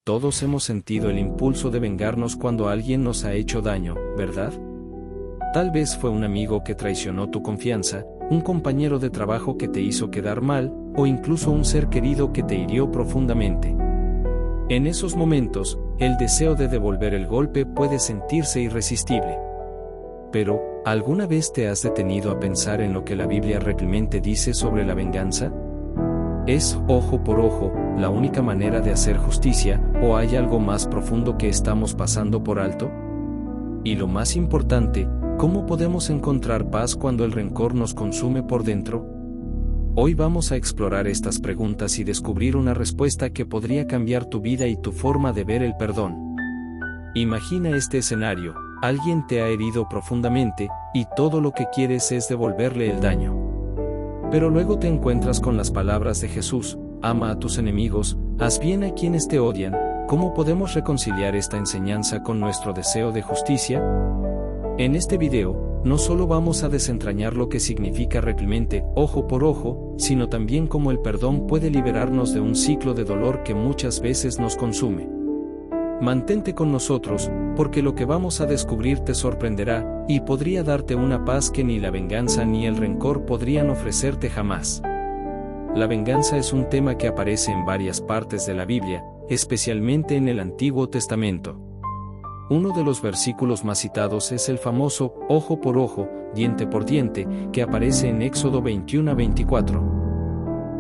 Todos hemos sentido el impulso de vengarnos cuando alguien nos ha hecho daño, ¿verdad? Tal vez fue un amigo que traicionó tu confianza, un compañero de trabajo que te hizo quedar mal, o incluso un ser querido que te hirió profundamente. En esos momentos, el deseo de devolver el golpe puede sentirse irresistible. Pero, ¿alguna vez te has detenido a pensar en lo que la Biblia realmente dice sobre la venganza? ¿Es ojo por ojo la única manera de hacer justicia, o hay algo más profundo que estamos pasando por alto? Y lo más importante, ¿cómo podemos encontrar paz cuando el rencor nos consume por dentro? Hoy vamos a explorar estas preguntas y descubrir una respuesta que podría cambiar tu vida y tu forma de ver el perdón. Imagina este escenario: alguien te ha herido profundamente, y todo lo que quieres es devolverle el daño. Pero luego te encuentras con las palabras de Jesús: ama a tus enemigos, haz bien a quienes te odian. ¿Cómo podemos reconciliar esta enseñanza con nuestro deseo de justicia? En este video, no solo vamos a desentrañar lo que significa realmente ojo por ojo, sino también cómo el perdón puede liberarnos de un ciclo de dolor que muchas veces nos consume. Mantente con nosotros, porque lo que vamos a descubrir te sorprenderá, y podría darte una paz que ni la venganza ni el rencor podrían ofrecerte jamás. La venganza es un tema que aparece en varias partes de la Biblia, especialmente en el Antiguo Testamento. Uno de los versículos más citados es el famoso ojo por ojo, diente por diente, que aparece en Éxodo 21:24.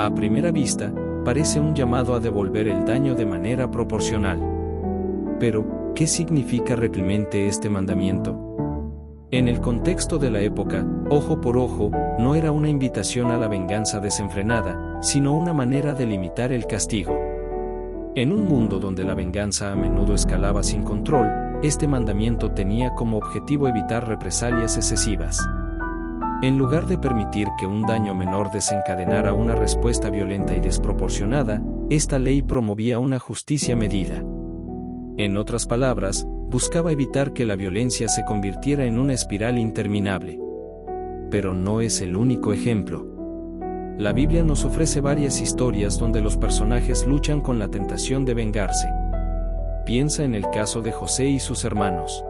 A primera vista, parece un llamado a devolver el daño de manera proporcional. Pero, ¿qué significa realmente este mandamiento? En el contexto de la época, ojo por ojo no era una invitación a la venganza desenfrenada, sino una manera de limitar el castigo. En un mundo donde la venganza a menudo escalaba sin control, este mandamiento tenía como objetivo evitar represalias excesivas. En lugar de permitir que un daño menor desencadenara una respuesta violenta y desproporcionada, esta ley promovía una justicia medida. En otras palabras, buscaba evitar que la violencia se convirtiera en una espiral interminable. Pero no es el único ejemplo. La Biblia nos ofrece varias historias donde los personajes luchan con la tentación de vengarse. Piensa en el caso de José y sus hermanos.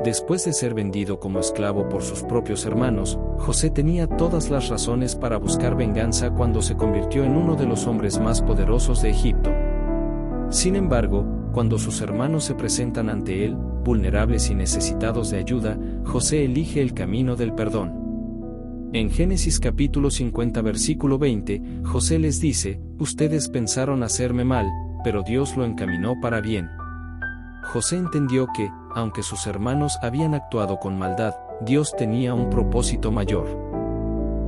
Después de ser vendido como esclavo por sus propios hermanos, José tenía todas las razones para buscar venganza cuando se convirtió en uno de los hombres más poderosos de Egipto. Sin embargo, cuando sus hermanos se presentan ante él, vulnerables y necesitados de ayuda, José elige el camino del perdón. En Génesis capítulo 50 versículo 20, José les dice: ustedes pensaron hacerme mal, pero Dios lo encaminó para bien. José entendió que, aunque sus hermanos habían actuado con maldad, Dios tenía un propósito mayor.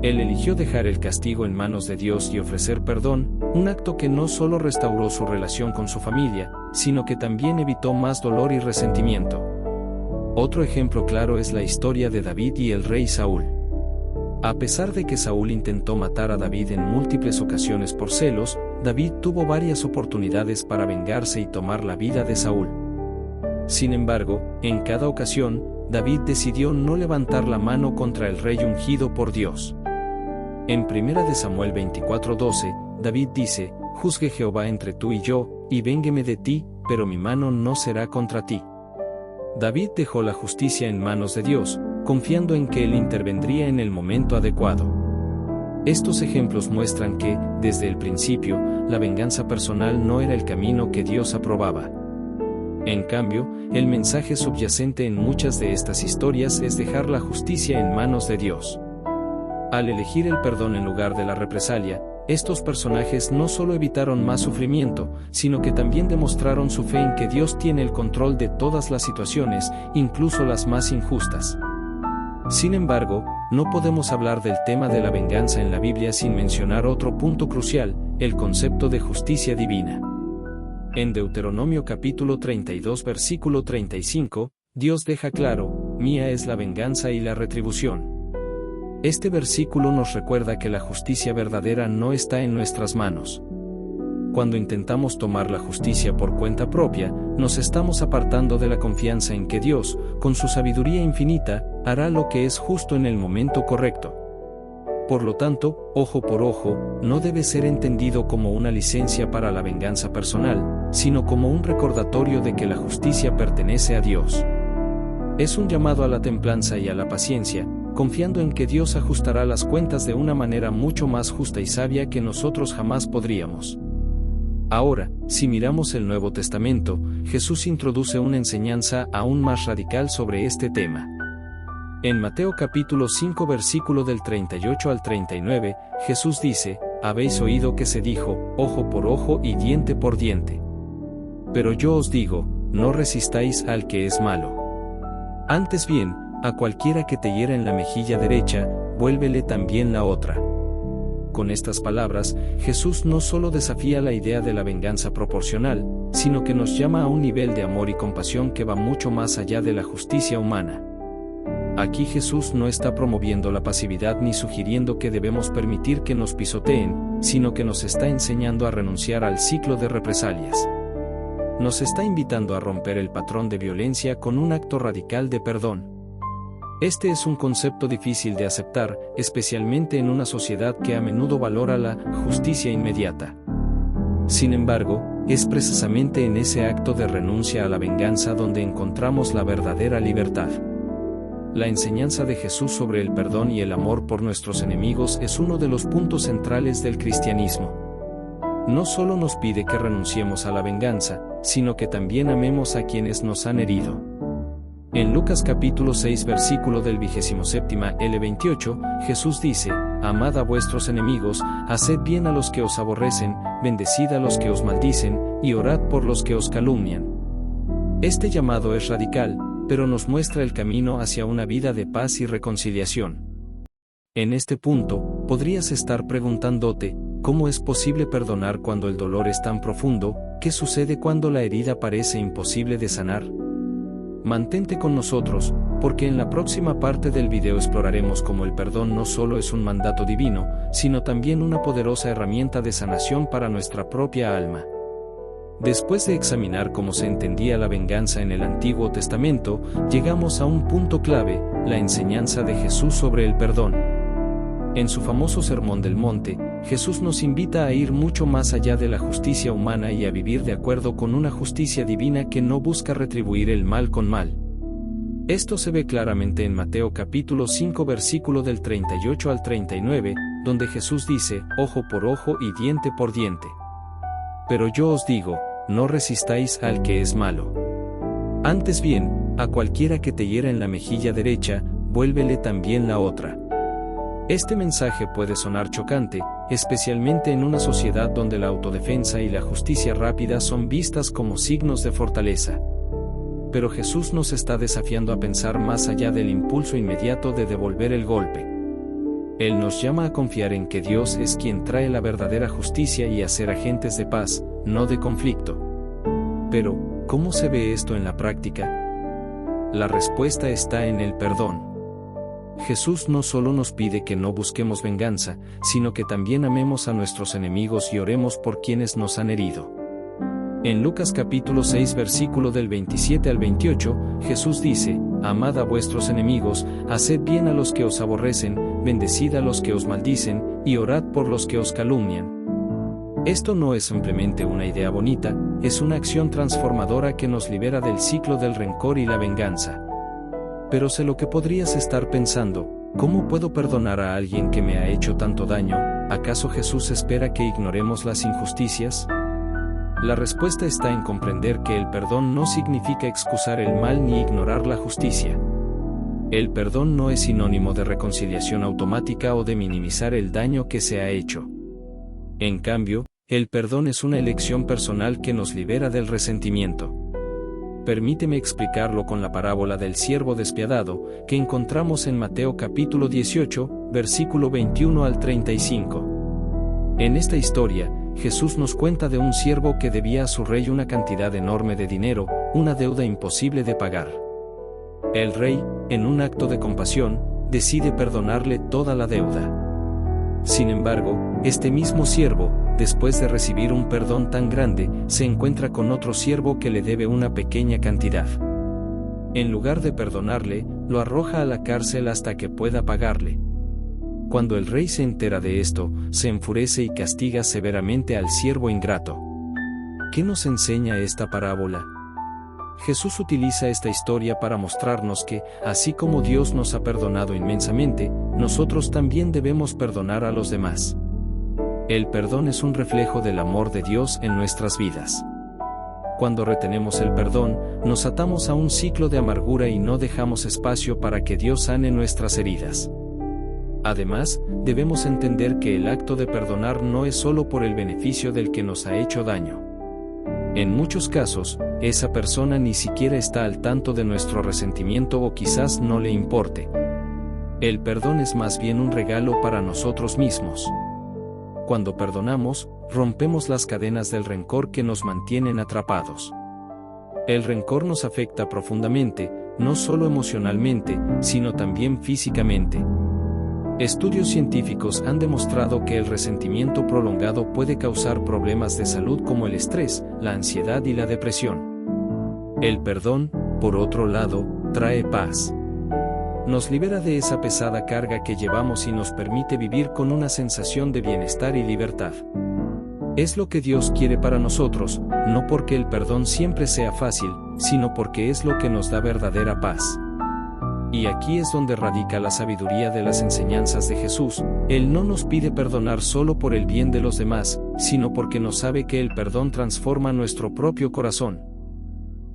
Él eligió dejar el castigo en manos de Dios y ofrecer perdón, un acto que no solo restauró su relación con su familia, sino que también evitó más dolor y resentimiento. Otro ejemplo claro es la historia de David y el rey Saúl. A pesar de que Saúl intentó matar a David en múltiples ocasiones por celos, David tuvo varias oportunidades para vengarse y tomar la vida de Saúl. Sin embargo, en cada ocasión, David decidió no levantar la mano contra el rey ungido por Dios. En 1 Samuel 24:12, David dice: juzgue Jehová entre tú y yo, y véngueme de ti, pero mi mano no será contra ti. David dejó la justicia en manos de Dios, confiando en que él intervendría en el momento adecuado. Estos ejemplos muestran que, desde el principio, la venganza personal no era el camino que Dios aprobaba. En cambio, el mensaje subyacente en muchas de estas historias es dejar la justicia en manos de Dios. Al elegir el perdón en lugar de la represalia, estos personajes no solo evitaron más sufrimiento, sino que también demostraron su fe en que Dios tiene el control de todas las situaciones, incluso las más injustas. Sin embargo, no podemos hablar del tema de la venganza en la Biblia sin mencionar otro punto crucial: el concepto de justicia divina. En Deuteronomio capítulo 32 versículo 35, Dios deja claro: mía es la venganza y la retribución. Este versículo nos recuerda que la justicia verdadera no está en nuestras manos. Cuando intentamos tomar la justicia por cuenta propia, nos estamos apartando de la confianza en que Dios, con su sabiduría infinita, hará lo que es justo en el momento correcto. Por lo tanto, ojo por ojo, no debe ser entendido como una licencia para la venganza personal, sino como un recordatorio de que la justicia pertenece a Dios. Es un llamado a la templanza y a la paciencia, confiando en que Dios ajustará las cuentas de una manera mucho más justa y sabia que nosotros jamás podríamos. Ahora, si miramos el Nuevo Testamento, Jesús introduce una enseñanza aún más radical sobre este tema. En Mateo capítulo 5 versículo del 38 al 39, Jesús dice: «Habéis oído que se dijo, ojo por ojo y diente por diente. Pero yo os digo, no resistáis al que es malo. Antes bien, a cualquiera que te hiera en la mejilla derecha, vuélvele también la otra». Con estas palabras, Jesús no solo desafía la idea de la venganza proporcional, sino que nos llama a un nivel de amor y compasión que va mucho más allá de la justicia humana. Aquí Jesús no está promoviendo la pasividad ni sugiriendo que debemos permitir que nos pisoteen, sino que nos está enseñando a renunciar al ciclo de represalias. Nos está invitando a romper el patrón de violencia con un acto radical de perdón. Este es un concepto difícil de aceptar, especialmente en una sociedad que a menudo valora la justicia inmediata. Sin embargo, es precisamente en ese acto de renuncia a la venganza donde encontramos la verdadera libertad. La enseñanza de Jesús sobre el perdón y el amor por nuestros enemigos es uno de los puntos centrales del cristianismo. No solo nos pide que renunciemos a la venganza, sino que también amemos a quienes nos han herido. En Lucas capítulo 6 versículo del 27-28, Jesús dice: «Amad a vuestros enemigos, haced bien a los que os aborrecen, bendecid a los que os maldicen, y orad por los que os calumnian». Este llamado es radical, pero nos muestra el camino hacia una vida de paz y reconciliación. En este punto, podrías estar preguntándote, ¿cómo es posible perdonar cuando el dolor es tan profundo? ¿Qué sucede cuando la herida parece imposible de sanar? Mantente con nosotros, porque en la próxima parte del video exploraremos cómo el perdón no solo es un mandato divino, sino también una poderosa herramienta de sanación para nuestra propia alma. Después de examinar cómo se entendía la venganza en el Antiguo Testamento, llegamos a un punto clave: la enseñanza de Jesús sobre el perdón. En su famoso Sermón del Monte, Jesús nos invita a ir mucho más allá de la justicia humana y a vivir de acuerdo con una justicia divina que no busca retribuir el mal con mal. Esto se ve claramente en Mateo capítulo 5 versículo del 38 al 39, donde Jesús dice: «Ojo por ojo y diente por diente. Pero yo os digo, no resistáis al que es malo. Antes bien, a cualquiera que te hiera en la mejilla derecha, vuélvele también la otra». Este mensaje puede sonar chocante, especialmente en una sociedad donde la autodefensa y la justicia rápida son vistas como signos de fortaleza. Pero Jesús nos está desafiando a pensar más allá del impulso inmediato de devolver el golpe. Él nos llama a confiar en que Dios es quien trae la verdadera justicia y a ser agentes de paz, no de conflicto. Pero, ¿cómo se ve esto en la práctica? La respuesta está en el perdón. Jesús no solo nos pide que no busquemos venganza, sino que también amemos a nuestros enemigos y oremos por quienes nos han herido. En Lucas capítulo 6 versículo del 27 al 28, Jesús dice: «Amad a vuestros enemigos, haced bien a los que os aborrecen, bendecid a los que os maldicen, y orad por los que os calumnian». Esto no es simplemente una idea bonita, es una acción transformadora que nos libera del ciclo del rencor y la venganza. Pero sé lo que podrías estar pensando: ¿cómo puedo perdonar a alguien que me ha hecho tanto daño? ¿Acaso Jesús espera que ignoremos las injusticias? La respuesta está en comprender que el perdón no significa excusar el mal ni ignorar la justicia. El perdón no es sinónimo de reconciliación automática o de minimizar el daño que se ha hecho. En cambio, el perdón es una elección personal que nos libera del resentimiento. Permíteme explicarlo con la parábola del siervo despiadado, que encontramos en Mateo capítulo 18, versículo 21 al 35. En esta historia, Jesús nos cuenta de un siervo que debía a su rey una cantidad enorme de dinero, una deuda imposible de pagar. El rey, en un acto de compasión, decide perdonarle toda la deuda. Sin embargo, este mismo siervo, después de recibir un perdón tan grande, se encuentra con otro siervo que le debe una pequeña cantidad. En lugar de perdonarle, lo arroja a la cárcel hasta que pueda pagarle. Cuando el rey se entera de esto, se enfurece y castiga severamente al siervo ingrato. ¿Qué nos enseña esta parábola? Jesús utiliza esta historia para mostrarnos que, así como Dios nos ha perdonado inmensamente, nosotros también debemos perdonar a los demás. El perdón es un reflejo del amor de Dios en nuestras vidas. Cuando retenemos el perdón, nos atamos a un ciclo de amargura y no dejamos espacio para que Dios sane nuestras heridas. Además, debemos entender que el acto de perdonar no es solo por el beneficio del que nos ha hecho daño. En muchos casos, esa persona ni siquiera está al tanto de nuestro resentimiento o quizás no le importe. El perdón es más bien un regalo para nosotros mismos. Cuando perdonamos, rompemos las cadenas del rencor que nos mantienen atrapados. El rencor nos afecta profundamente, no solo emocionalmente, sino también físicamente. Estudios científicos han demostrado que el resentimiento prolongado puede causar problemas de salud como el estrés, la ansiedad y la depresión. El perdón, por otro lado, trae paz. Nos libera de esa pesada carga que llevamos y nos permite vivir con una sensación de bienestar y libertad. Es lo que Dios quiere para nosotros, no porque el perdón siempre sea fácil, sino porque es lo que nos da verdadera paz. Y aquí es donde radica la sabiduría de las enseñanzas de Jesús. Él no nos pide perdonar solo por el bien de los demás, sino porque nos sabe que el perdón transforma nuestro propio corazón.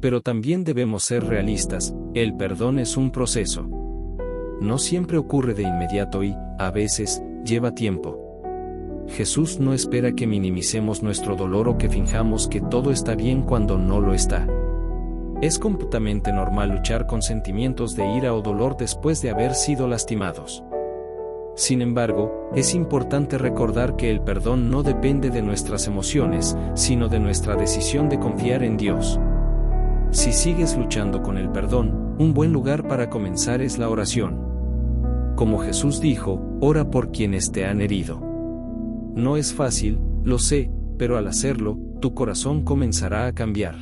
Pero también debemos ser realistas, el perdón es un proceso. No siempre ocurre de inmediato y, a veces, lleva tiempo. Jesús no espera que minimicemos nuestro dolor o que finjamos que todo está bien cuando no lo está. Es completamente normal luchar con sentimientos de ira o dolor después de haber sido lastimados. Sin embargo, es importante recordar que el perdón no depende de nuestras emociones, sino de nuestra decisión de confiar en Dios. Si sigues luchando con el perdón, un buen lugar para comenzar es la oración. Como Jesús dijo, ora por quienes te han herido. No es fácil, lo sé, pero al hacerlo, tu corazón comenzará a cambiar.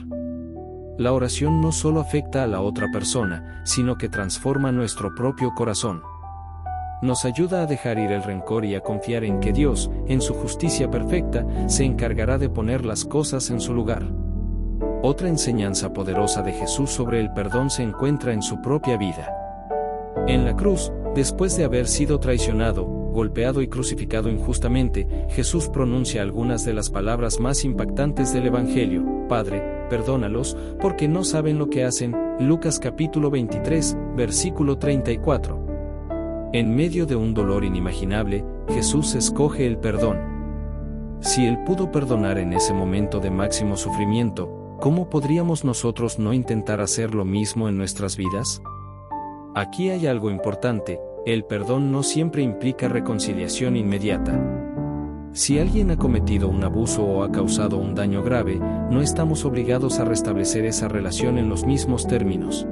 La oración no solo afecta a la otra persona, sino que transforma nuestro propio corazón. Nos ayuda a dejar ir el rencor y a confiar en que Dios, en su justicia perfecta, se encargará de poner las cosas en su lugar. Otra enseñanza poderosa de Jesús sobre el perdón se encuentra en su propia vida. En la cruz, después de haber sido traicionado, golpeado y crucificado injustamente, Jesús pronuncia algunas de las palabras más impactantes del Evangelio: Padre, perdónalos, porque no saben lo que hacen. Lucas capítulo 23, versículo 34. En medio de un dolor inimaginable, Jesús escoge el perdón. Si Él pudo perdonar en ese momento de máximo sufrimiento, ¿cómo podríamos nosotros no intentar hacer lo mismo en nuestras vidas? Aquí hay algo importante: el perdón no siempre implica reconciliación inmediata. Si alguien ha cometido un abuso o ha causado un daño grave, no estamos obligados a restablecer esa relación en los mismos términos.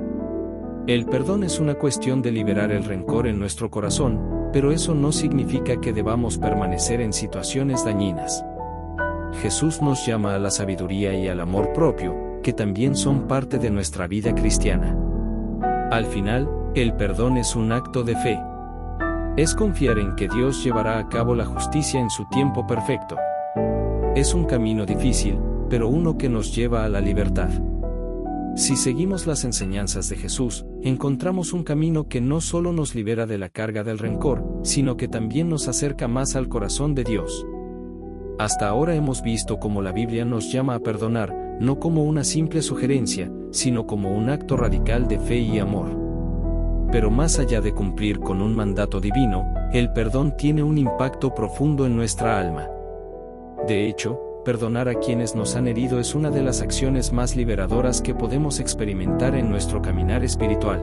El perdón es una cuestión de liberar el rencor en nuestro corazón, pero eso no significa que debamos permanecer en situaciones dañinas. Jesús nos llama a la sabiduría y al amor propio, que también son parte de nuestra vida cristiana. Al final, el perdón es un acto de fe. Es confiar en que Dios llevará a cabo la justicia en su tiempo perfecto. Es un camino difícil, pero uno que nos lleva a la libertad. Si seguimos las enseñanzas de Jesús, encontramos un camino que no solo nos libera de la carga del rencor, sino que también nos acerca más al corazón de Dios. Hasta ahora hemos visto cómo la Biblia nos llama a perdonar, no como una simple sugerencia, sino como un acto radical de fe y amor. Pero más allá de cumplir con un mandato divino, el perdón tiene un impacto profundo en nuestra alma. De hecho, perdonar a quienes nos han herido es una de las acciones más liberadoras que podemos experimentar en nuestro caminar espiritual.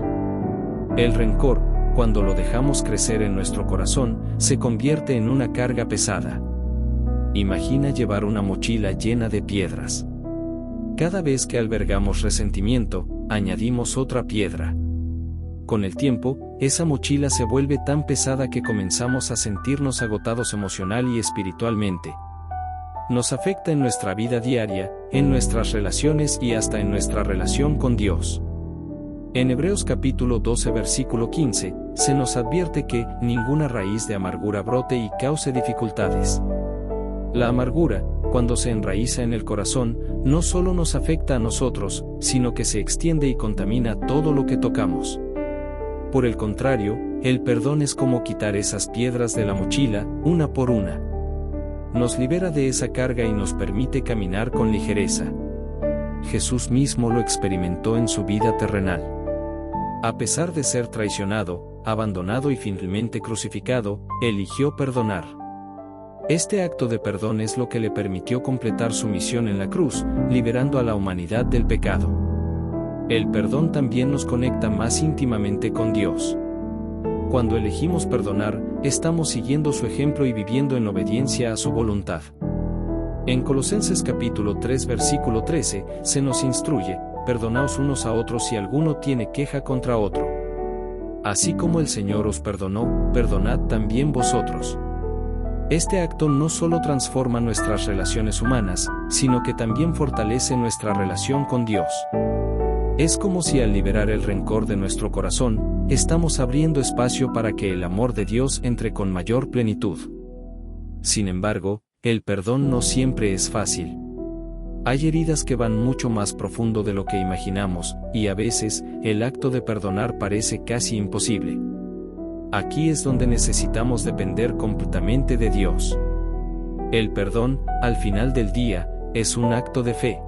El rencor, cuando lo dejamos crecer en nuestro corazón, se convierte en una carga pesada. Imagina llevar una mochila llena de piedras. Cada vez que albergamos resentimiento, añadimos otra piedra. Con el tiempo, esa mochila se vuelve tan pesada que comenzamos a sentirnos agotados emocional y espiritualmente. Nos afecta en nuestra vida diaria, en nuestras relaciones y hasta en nuestra relación con Dios. En Hebreos capítulo 12 versículo 15, se nos advierte que ninguna raíz de amargura brote y cause dificultades. La amargura, cuando se enraiza en el corazón, no solo nos afecta a nosotros, sino que se extiende y contamina todo lo que tocamos. Por el contrario, el perdón es como quitar esas piedras de la mochila, una por una. Nos libera de esa carga y nos permite caminar con ligereza. Jesús mismo lo experimentó en su vida terrenal. A pesar de ser traicionado, abandonado y finalmente crucificado, eligió perdonar. Este acto de perdón es lo que le permitió completar su misión en la cruz, liberando a la humanidad del pecado. El perdón también nos conecta más íntimamente con Dios. Cuando elegimos perdonar, estamos siguiendo su ejemplo y viviendo en obediencia a su voluntad. En Colosenses capítulo 3 versículo 13, se nos instruye: perdonaos unos a otros si alguno tiene queja contra otro. Así como el Señor os perdonó, perdonad también vosotros. Este acto no solo transforma nuestras relaciones humanas, sino que también fortalece nuestra relación con Dios. Es como si al liberar el rencor de nuestro corazón, estamos abriendo espacio para que el amor de Dios entre con mayor plenitud. Sin embargo, el perdón no siempre es fácil. Hay heridas que van mucho más profundo de lo que imaginamos, y a veces, el acto de perdonar parece casi imposible. Aquí es donde necesitamos depender completamente de Dios. El perdón, al final del día, es un acto de fe.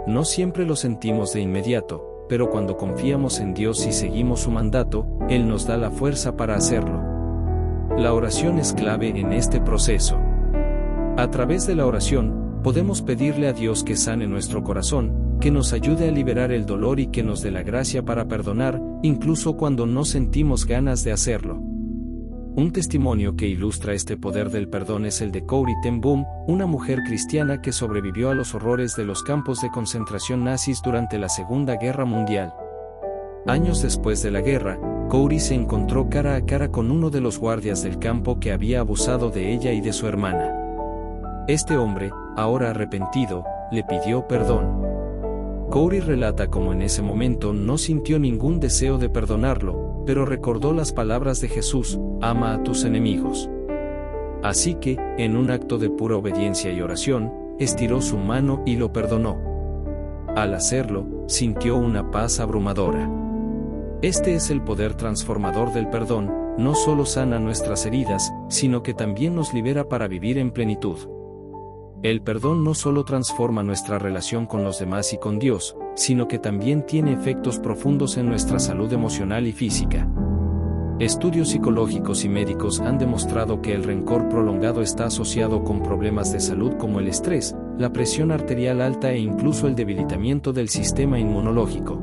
No siempre lo sentimos de inmediato, pero cuando confiamos en Dios y seguimos su mandato, Él nos da la fuerza para hacerlo. La oración es clave en este proceso. A través de la oración, podemos pedirle a Dios que sane nuestro corazón, que nos ayude a liberar el dolor y que nos dé la gracia para perdonar, incluso cuando no sentimos ganas de hacerlo. Un testimonio que ilustra este poder del perdón es el de Corrie ten Boom, una mujer cristiana que sobrevivió a los horrores de los campos de concentración nazis durante la Segunda Guerra Mundial. Años después de la guerra, Corrie se encontró cara a cara con uno de los guardias del campo que había abusado de ella y de su hermana. Este hombre, ahora arrepentido, le pidió perdón. Corrie relata cómo en ese momento no sintió ningún deseo de perdonarlo, pero recordó las palabras de Jesús: ama a tus enemigos. Así que, en un acto de pura obediencia y oración, estiró su mano y lo perdonó. Al hacerlo, sintió una paz abrumadora. Este es el poder transformador del perdón, no solo sana nuestras heridas, sino que también nos libera para vivir en plenitud. El perdón no solo transforma nuestra relación con los demás y con Dios, sino que también tiene efectos profundos en nuestra salud emocional y física. Estudios psicológicos y médicos han demostrado que el rencor prolongado está asociado con problemas de salud como el estrés, la presión arterial alta e incluso el debilitamiento del sistema inmunológico.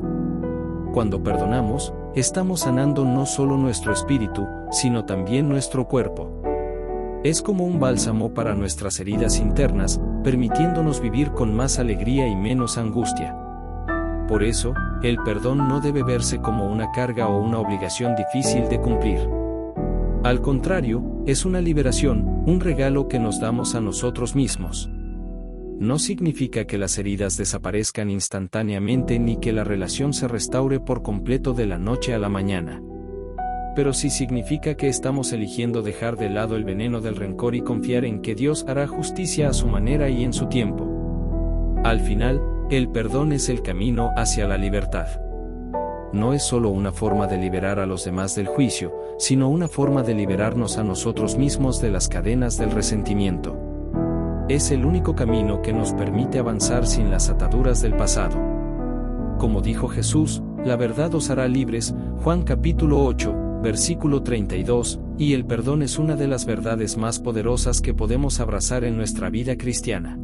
Cuando perdonamos, estamos sanando no solo nuestro espíritu, sino también nuestro cuerpo. Es como un bálsamo para nuestras heridas internas, permitiéndonos vivir con más alegría y menos angustia. Por eso, el perdón no debe verse como una carga o una obligación difícil de cumplir. Al contrario, es una liberación, un regalo que nos damos a nosotros mismos. No significa que las heridas desaparezcan instantáneamente ni que la relación se restaure por completo de la noche a la mañana. Pero sí significa que estamos eligiendo dejar de lado el veneno del rencor y confiar en que Dios hará justicia a su manera y en su tiempo. Al final, el perdón es el camino hacia la libertad. No es solo una forma de liberar a los demás del juicio, sino una forma de liberarnos a nosotros mismos de las cadenas del resentimiento. Es el único camino que nos permite avanzar sin las ataduras del pasado. Como dijo Jesús, la verdad os hará libres, Juan capítulo 8, versículo 32, y el perdón es una de las verdades más poderosas que podemos abrazar en nuestra vida cristiana.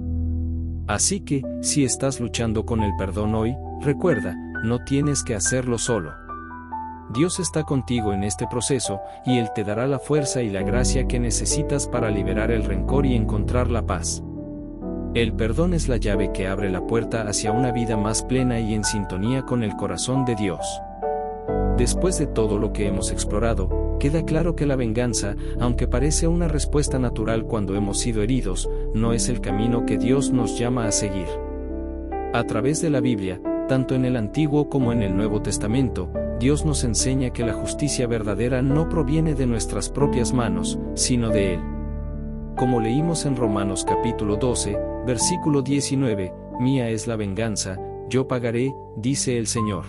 Así que, si estás luchando con el perdón hoy, recuerda, no tienes que hacerlo solo. Dios está contigo en este proceso, y Él te dará la fuerza y la gracia que necesitas para liberar el rencor y encontrar la paz. El perdón es la llave que abre la puerta hacia una vida más plena y en sintonía con el corazón de Dios. Después de todo lo que hemos explorado, queda claro que la venganza, aunque parece una respuesta natural cuando hemos sido heridos, no es el camino que Dios nos llama a seguir. A través de la Biblia, tanto en el Antiguo como en el Nuevo Testamento, Dios nos enseña que la justicia verdadera no proviene de nuestras propias manos, sino de Él. Como leímos en Romanos capítulo 12, versículo 19, mía es la venganza, yo pagaré, dice el Señor.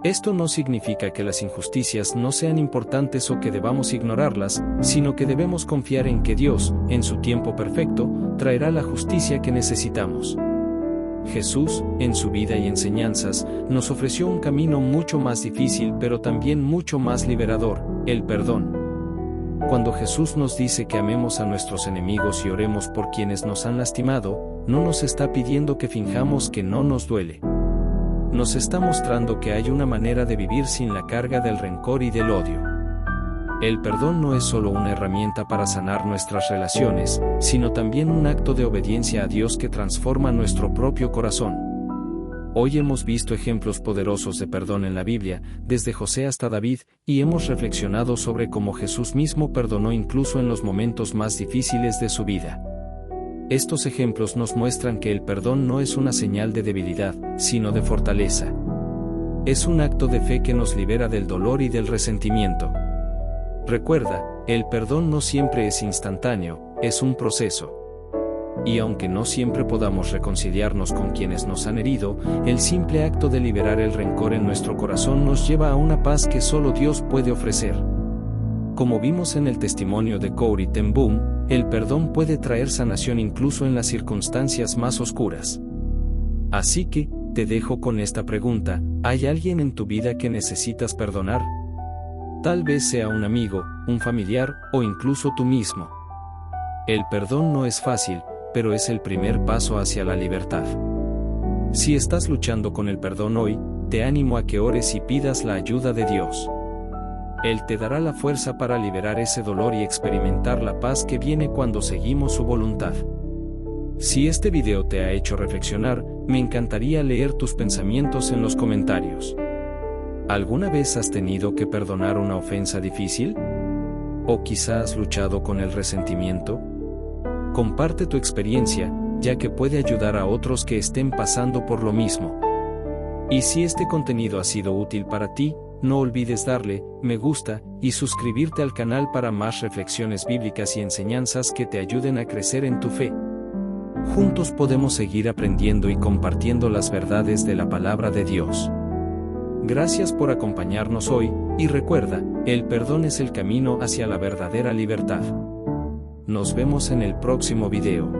Esto no significa que las injusticias no sean importantes o que debamos ignorarlas, sino que debemos confiar en que Dios, en su tiempo perfecto, traerá la justicia que necesitamos. Jesús, en su vida y enseñanzas, nos ofreció un camino mucho más difícil pero también mucho más liberador, el perdón. Cuando Jesús nos dice que amemos a nuestros enemigos y oremos por quienes nos han lastimado, no nos está pidiendo que finjamos que no nos duele. Nos está mostrando que hay una manera de vivir sin la carga del rencor y del odio. El perdón no es solo una herramienta para sanar nuestras relaciones, sino también un acto de obediencia a Dios que transforma nuestro propio corazón. Hoy hemos visto ejemplos poderosos de perdón en la Biblia, desde José hasta David, y hemos reflexionado sobre cómo Jesús mismo perdonó incluso en los momentos más difíciles de su vida. Estos ejemplos nos muestran que el perdón no es una señal de debilidad, sino de fortaleza. Es un acto de fe que nos libera del dolor y del resentimiento. Recuerda, el perdón no siempre es instantáneo, es un proceso. Y aunque no siempre podamos reconciliarnos con quienes nos han herido, el simple acto de liberar el rencor en nuestro corazón nos lleva a una paz que solo Dios puede ofrecer. Como vimos en el testimonio de Corrie ten Boom, el perdón puede traer sanación incluso en las circunstancias más oscuras. Así que, te dejo con esta pregunta: ¿hay alguien en tu vida que necesitas perdonar? Tal vez sea un amigo, un familiar, o incluso tú mismo. El perdón no es fácil, pero es el primer paso hacia la libertad. Si estás luchando con el perdón hoy, te animo a que ores y pidas la ayuda de Dios. Él te dará la fuerza para liberar ese dolor y experimentar la paz que viene cuando seguimos su voluntad. Si este video te ha hecho reflexionar, me encantaría leer tus pensamientos en los comentarios. ¿Alguna vez has tenido que perdonar una ofensa difícil? ¿O quizás has luchado con el resentimiento? Comparte tu experiencia, ya que puede ayudar a otros que estén pasando por lo mismo. Y si este contenido ha sido útil para ti, no olvides darle me gusta y suscribirte al canal para más reflexiones bíblicas y enseñanzas que te ayuden a crecer en tu fe. Juntos podemos seguir aprendiendo y compartiendo las verdades de la palabra de Dios. Gracias por acompañarnos hoy, y recuerda, el perdón es el camino hacia la verdadera libertad. Nos vemos en el próximo video.